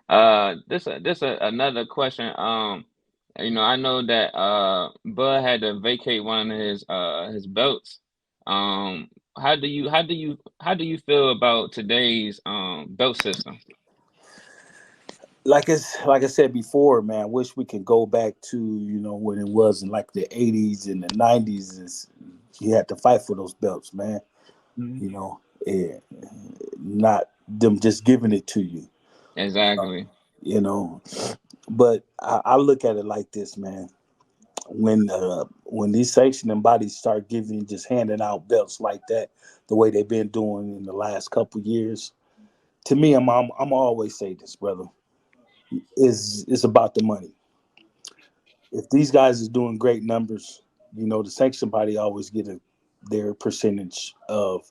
Another question. I know that Bud had to vacate one of his belts. Um, how do you feel about today's belt system? Like I said before, man, I wish we could go back to when it was in like the '80s and the '90s. Is you had to fight for those belts, man. Mhm. You know, eh, not them just giving it to you. Exactly. You know, but I look at it like this, man. When these sanctioning bodies start giving just handing out belts like that, the way they've been doing in the last couple years, to me, I'm always say this, brother, is it's about the money. If these guys is doing great numbers, the sanction body always get their percentage of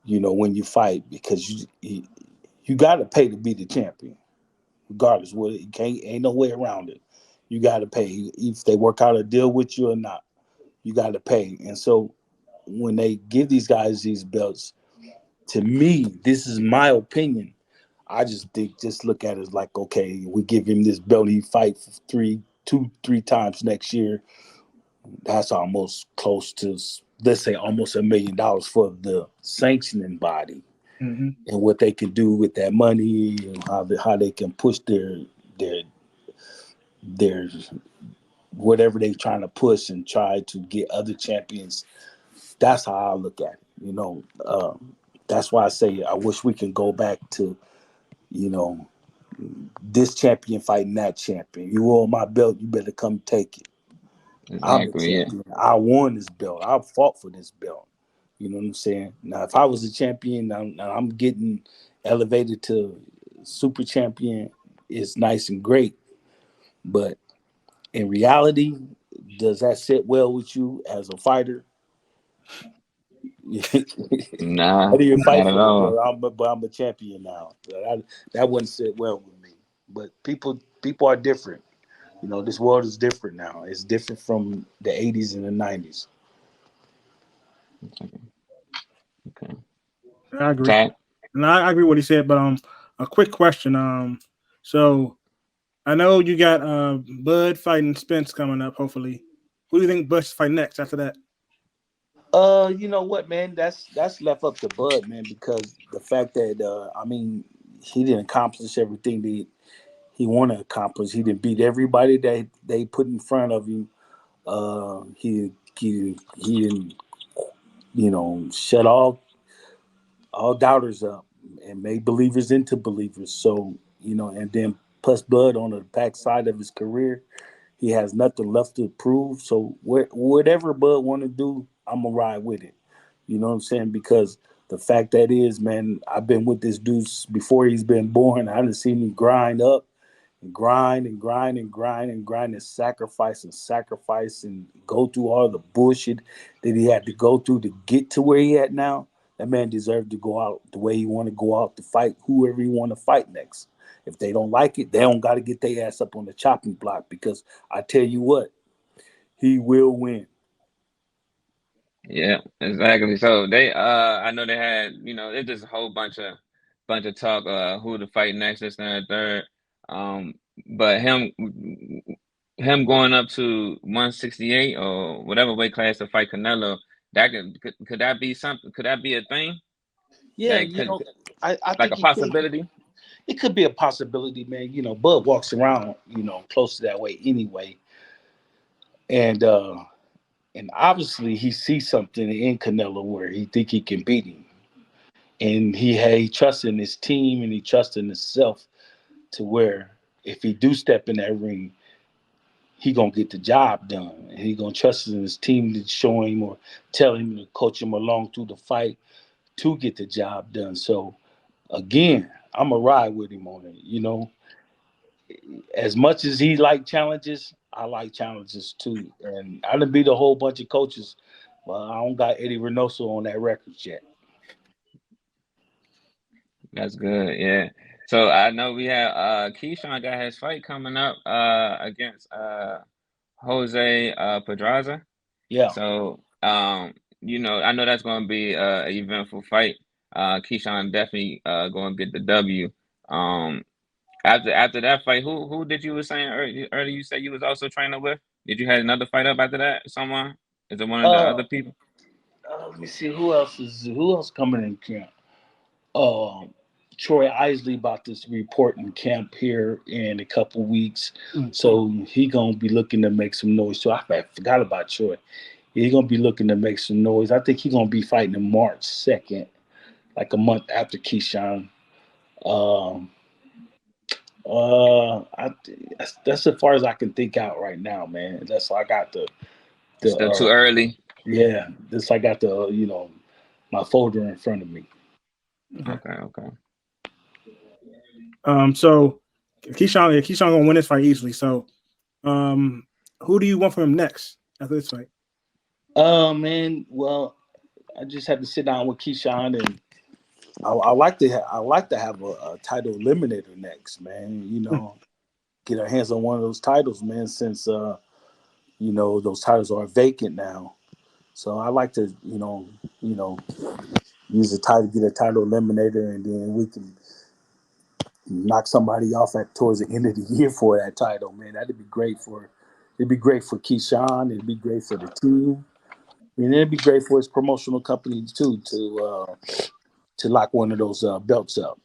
when you fight because you got to pay to be the champion, regardless. What you can't ain't no way around it. You got to pay if they work out a deal with you or not. You got to pay, and so when they give these guys these belts, to me, this is my opinion. I just think just look at it as like, okay, we give him this belt, he fight for three times next year. That's almost close to, let's say, almost $1 million for the sanctioning body Mhm. and what they can do with that money and how they can push their their whatever they're trying to push and try to get other champions. That's how I look at it. That's why I say I wish we can go back to you know this champion fighting that champion. You want my belt, you better come take it. I'm the Exactly. Yeah. champion. I won this belt. I fought for this belt. You know what I'm saying? Now, if I was a champion, I'm getting elevated to super champion. It's nice and great, but in reality, does that sit well with you as a fighter? How Nah, do you fight not at for the belt? all. But I'm a champion now. That wouldn't sit well with me. But people are different. This world is different now. It's different from the '80s and the '90s. Okay. Okay. I agree. Jack. And I agree with what he said, but a quick question. So I know you got Bud fighting Spence coming up. Hopefully, who do you think Bud should fight next after that? You know what, man? That's left up to Bud, man, because the fact that I mean, he didn't accomplish everything that he wanted to accomplish. He didn't beat everybody that they put in front of him. He didn't, shut all doubters up and made believers into believers. So and then plus Bud on the backside of his career, he has nothing left to prove. So whatever Bud want to do, I'm gonna ride with it. You know what I'm saying? Because the fact that is, man, I've been with this dude before he's been born. I done seen him grind up and grind and grind and grind and grind and sacrifice and go through all the bullshit that he had to go through to get to where he at now. That man deserved to go out the way he want to go out to fight whoever he want to fight next. If they don't like it, they don't got to get their ass up on the chopping block because I tell you what, he will win. Yeah, exactly. So I know they had, it's just a whole bunch of talk, who to fight next, this and the third. Um, but him going up to 168 or whatever weight class to fight Canelo, that could that be something? Could that be a thing? Yeah, That could, I like a think possibility? it could be a possibility, man. Bud walks around, close to that way anyway, and obviously he sees something in Canelo where he think he can beat him, and he trusts in his team and he trusts in himself to where if he do step in that ring, he gonna get the job done, and he gonna trust in his team to show him or tell him to coach him along through the fight to get the job done. So again, I'm a ride with him on it. As much as he like challenges, I like challenges too. And I done beat a whole bunch of coaches, but I don't got Eddie Reynoso on that record yet. That's good. Yeah. So I know we have Keyshawn got his fight coming up against Jose Pedraza. Yeah. So, I know that's going to be an eventful fight. Keyshawn definitely going to get the W. Um, After that fight, who did you were saying earlier? You said you was also training with. Did you have another fight up after that? Someone? Is it one of the Uh, other people? let me see who else coming in camp. Um, Troy Isley about to report in camp here in a couple weeks, Mm. so he gonna be looking to make some noise. So I forgot about Troy. He gonna be looking to make some noise. I think he gonna be fighting in March 2nd, like a month after Keyshawn. Um, that's as far as I can think out right now, man. That's I got It's the still too early. yeah. This I got the my folder in front of me. Okay. Okay, okay. So Keyshawn gonna win this fight easily. So, who do you want from him next after this fight? Man. Well, I just had to sit down with Keyshawn, and I like to have a title eliminator next, man. Get our hands on one of those titles, man. Since those titles are vacant now, so I like to you know use the title, get a title eliminator, and then we can knock somebody off at towards the end of the year for that title, man. That'd be great for. It'd be great for Keyshawn. It'd be great for the team. And it'd be great for his promotional company too to lock one of those belts up.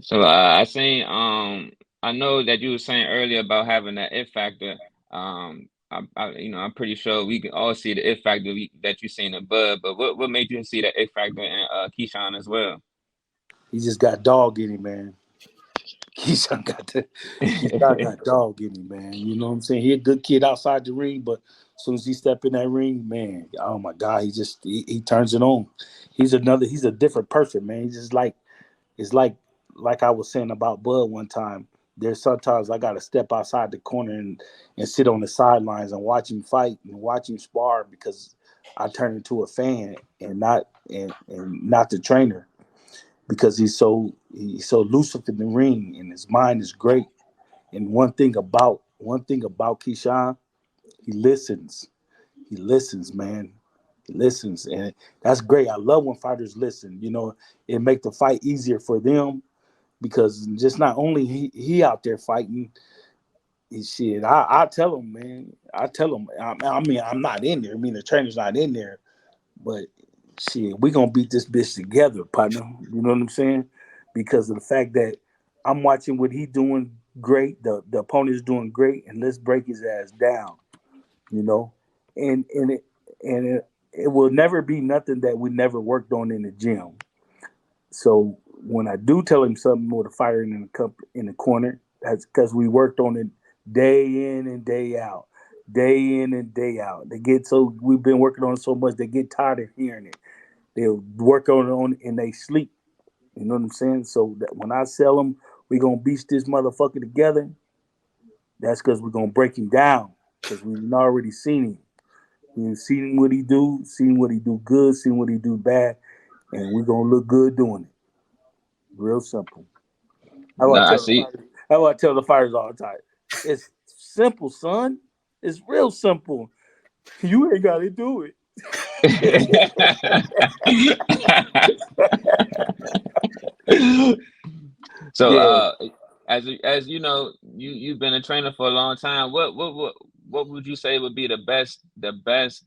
So I seen I know that you were saying earlier about having that it factor. I'm pretty sure we can all see the it factor that you seen in Bud, but what made you see that it factor in Keyshawn as well? He just got dog in him, man. Keyshawn got dog in him, man. You know what I'm saying? He a good kid outside the ring, but as soon as he step in that ring, man, oh my God, he turns it on. He's a different person, man. He's just like it's like I was saying about Bud one time. There's sometimes I gotta step outside the corner and sit on the sidelines and watch him fight and watch him spar because I turn into a fan and not the trainer because he's so elusive in the ring and his mind is great. And one thing about Keyshawn, he listens. He listens, man. He listens, and that's great. I love when fighters listen. It make the fight easier for them because just not only he out there fighting. Shit, I tell him, man. I tell him. I mean, I'm not in there. I mean, the trainer's not in there, but shit, we gonna beat this bitch together, partner. You know what I'm saying? Because of the fact that I'm watching what he doing great, the opponent's doing great, and let's break his ass down. You know, and it will never be nothing that we never worked on in the gym. So when I do tell him something with a fighter in the cup in the corner, that's because we worked on it day in and day out, day in and day out. We've been working on it so much they get tired of hearing it. They'll work on it and they sleep. You know what I'm saying? So that when I sell them, we gonna beat this motherfucker together. That's because we're gonna break him down because we've already seen him. We've seen what he do, seen what he do good, seen what he do bad, and we're gonna look good doing it. Real simple. How No, I I tell the see. fighters, how I tell the fighters all the time. It's simple, son. It's real simple. You ain't gotta do it. So, Yeah, as you know, you've been a trainer for a long time. What would you say would be the best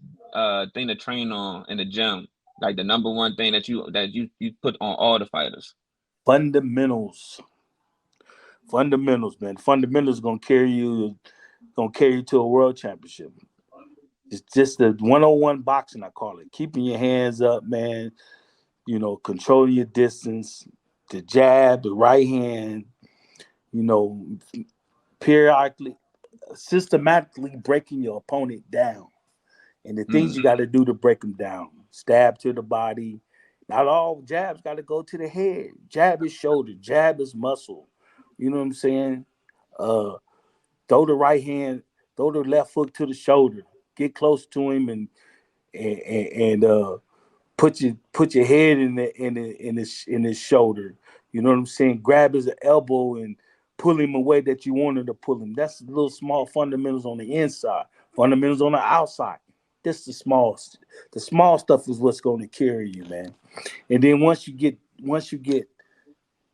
thing to train on in the gym? Like the number one thing that you put on all the fighters. fundamentals. Fundamentals, man. Fundamentals gonna carry you to a world championship. It's just the 101 boxing, I call it. Keeping your hands up, man. Controlling your distance, the jab, the right hand, you know, periodically, systematically breaking your opponent down. And the things Mm, you got to do to break them down: stab to the body. Not all jabs got to go to the head. Jab is shoulder, jab is muscle. You know what I'm saying? Uh, throw the right hand, throw the left hook to the shoulder. Get close to him and put your head in his shoulder. You know what I'm saying? Grab his elbow and pull him away that you wanted to pull him. That's the little small fundamentals on the inside. Fundamentals on the outside. This the small stuff is what's going to carry you, man. And then once you get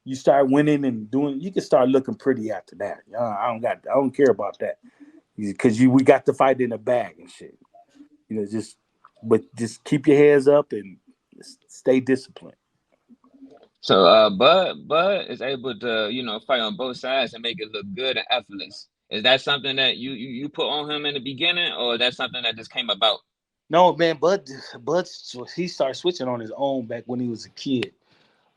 you start winning and doing, you can start looking pretty after that. I don't care about that because we got the fight in the bag and shit. Just keep your heads up and stay disciplined. So Bud is able to, fight on both sides and make it look good and effortless. Is that something that you put on him in the beginning, or that's something that just came about? No, man, Bud, he started switching on his own back when he was a kid.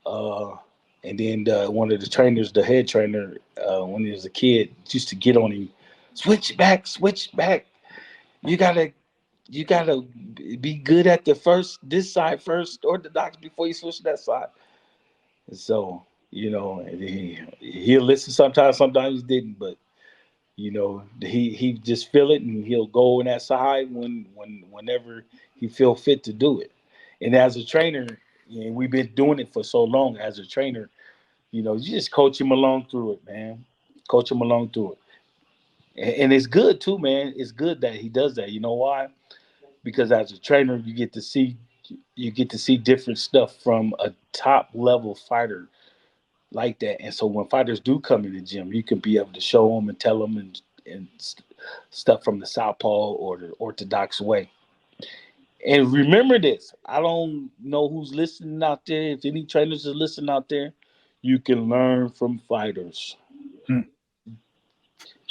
Uh, and then one of the trainers, the head trainer, when he was a kid, used to get on him, switch back, switch back. You gotta, you gotta be good at the first, this side first, orthodox before you switch to that side. And so, and he'll listen sometimes, sometimes he didn't, but he just feel it and he'll go on that side whenever he feel fit to do it. And as a trainer, and we've been doing it for so long as a trainer, you just coach him along through it, man. Coach him along through it. And it's good too, man. It's good that he does that. You know why? Because as a trainer, you get to see different stuff from a top level fighter like that. And so when fighters do come in the gym, you can be able to show them and tell them and stuff from the southpaw or the orthodox way. And remember this: I don't know who's listening out there. If any trainers are listening out there, you can learn from fighters. Mm.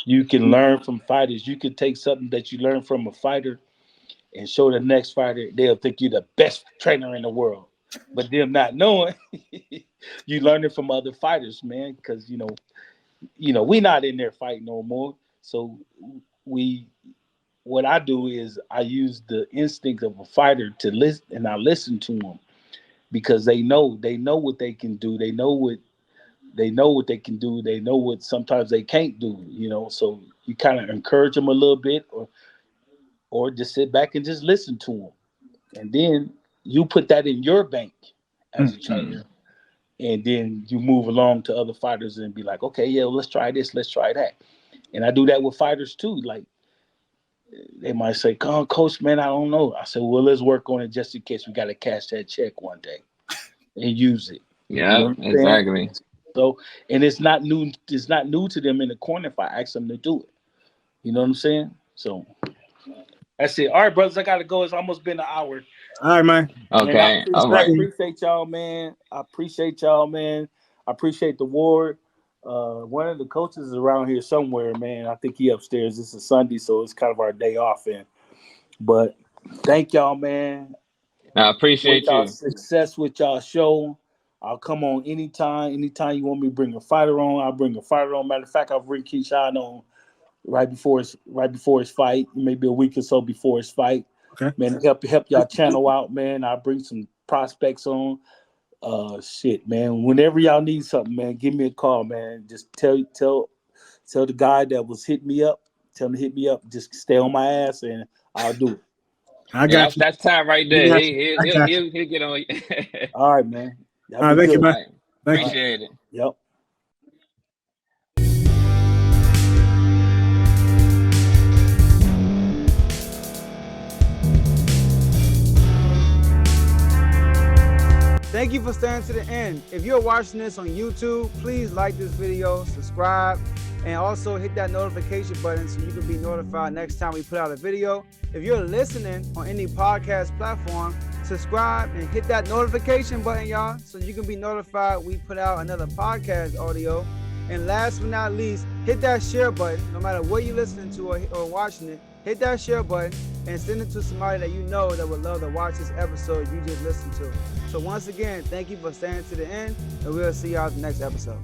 You can learn from fighters. You can take something that you learn from a fighter and show the next fighter. They'll think you're the best trainer in the world, but them not knowing you learn it from other fighters, man. Because we not in there fighting no more. So we what I do is I use the instinct of a fighter to listen, and I listen to them because they know what they can do. They know what they can do. They know what sometimes they can't do. So you kind of encourage them a little bit, or just sit back and just listen to them, and then you put that in your bank as a Mm. trainer, and then you move along to other fighters and be like, okay, yeah, let's try this, let's try that. And I do that with fighters too. Like they might say, "Come, coach, man, I don't know." I said, "Well, let's work on it just in case we got to cash that check one day and use it." You know Yeah, what I'm saying? exactly. So, and it's not new. It's not new to them in the corner if I ask them to do it. You know what I'm saying? So that's it. All right, brothers, I gotta go. It's almost been an hour. All right, man. Man, I Okay, appreciate, all I right. appreciate y'all, man. I appreciate y'all, man. I appreciate the ward. One of the coaches is around here somewhere, man. I think he upstairs. This is Sunday, so it's kind of our day off. But thank y'all, man. I With appreciate y'all you. success with y'all show. I'll come on anytime. Anytime you want me to bring a fighter on, I'll bring a fighter on. Matter of fact, I'll bring Keyshawn on right before his fight, maybe a week or so before his fight. Okay. Man, help y'all channel out, man. I'll bring some prospects on. Shit, man. Whenever y'all need something, man, give me a call, man. Just tell the guy that was hitting me up, tell him to hit me up. Just stay on my ass, and I'll do it. I Yeah, got that's you. that's time right I there. got you. He I he'll got you. he'll, he'll get on. All right, man. Y'all All right, be thank you, good. All man. right, Thank you. All right. appreciate it. Yep. Thank you for staying to the end. If you're watching this on YouTube, please like this video, subscribe, and also hit that notification button so you can be notified next time we put out a video. If you're listening on any podcast platform, subscribe and hit that notification button, y'all, so you can be notified we put out another podcast audio. And last but not least, hit that share button. No matter what you're listening to or watching it, hit that share button and send it to somebody that you know that would love to watch this episode you just listened to. So once again, thank you for staying to the end, and we'll see y'all at the next episode.